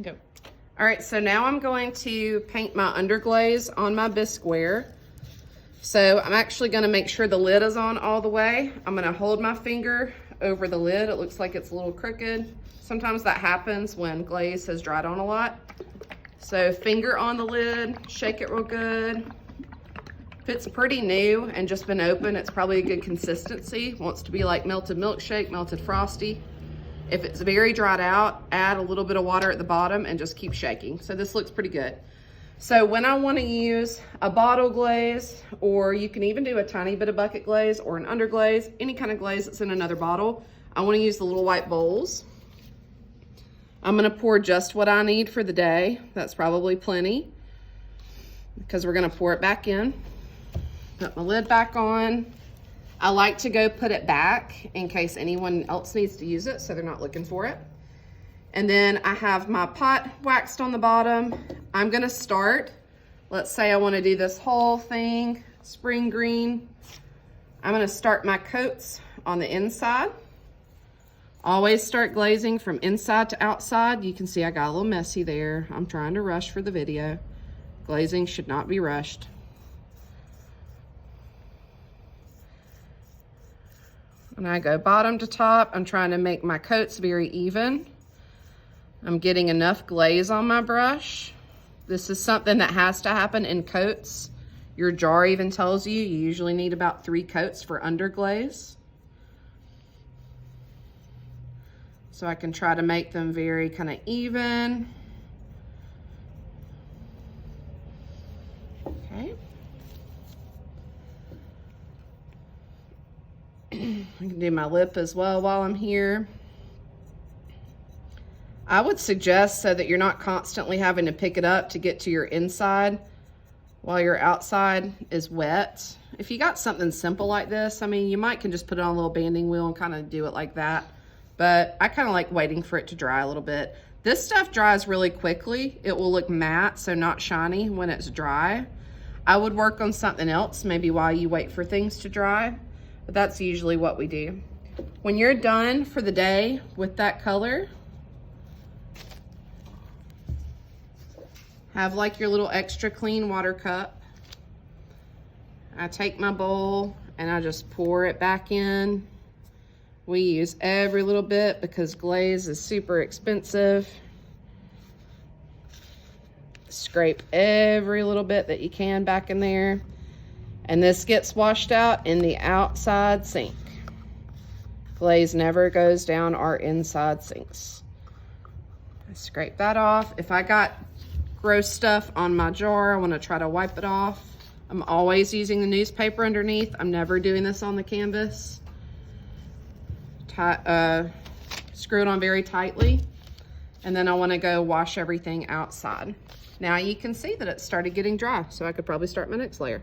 Go. All right, so now I'm going to paint my underglaze on my bisqueware. So I'm actually gonna make sure the lid is on all the way. I'm gonna hold my finger over the lid. It looks like it's a little crooked. Sometimes that happens when glaze has dried on a lot. So finger on the lid, shake it real good. If it's pretty new and just been open, it's probably a good consistency. Wants to be like melted milkshake, melted frosty. If it's very dried out, add a little bit of water at the bottom and just keep shaking. So this looks pretty good. So when I want to use a bottle glaze, or you can even do a tiny bit of bucket glaze or an underglaze, any kind of glaze that's in another bottle, I want to use the little white bowls. I'm going to pour just what I need for the day. That's probably plenty because we're going to pour it back in. Put my lid back on. I like to go put it back in case anyone else needs to use it so they're not looking for it. And then I have my pot waxed on the bottom. I'm gonna start, let's say I wanna do this whole thing, spring green. I'm gonna start my coats on the inside. Always start glazing from inside to outside. You can see I got a little messy there. I'm trying to rush for the video. Glazing should not be rushed. And I go bottom to top. I'm trying to make my coats very even. I'm getting enough glaze on my brush. This is something that has to happen in coats. Your jar even tells you you usually need about 3 coats for underglaze. So I can try to make them very kind of even. Okay. I can do my lip as well while I'm here. I would suggest, so that you're not constantly having to pick it up to get to your inside while your outside is wet. If you got something simple like this, I mean, you might can just put it on a little banding wheel and kind of do it like that. But I kind of like waiting for it to dry a little bit. This stuff dries really quickly. It will look matte, so not shiny when it's dry. I would work on something else maybe while you wait for things to dry, but that's usually what we do. When you're done for the day with that color, have like your little extra clean water cup. I take my bowl and I just pour it back in. We use every little bit because glaze is super expensive. Scrape every little bit that you can back in there. And this gets washed out in the outside sink. Glaze never goes down our inside sinks. I scrape that off. If I got gross stuff on my jar, I want to try to wipe it off. I'm always using the newspaper underneath. I'm never doing this on the canvas. Screw it on very tightly, and then I want to go wash everything outside. Now you can see that it started getting dry, so I could probably start my next layer.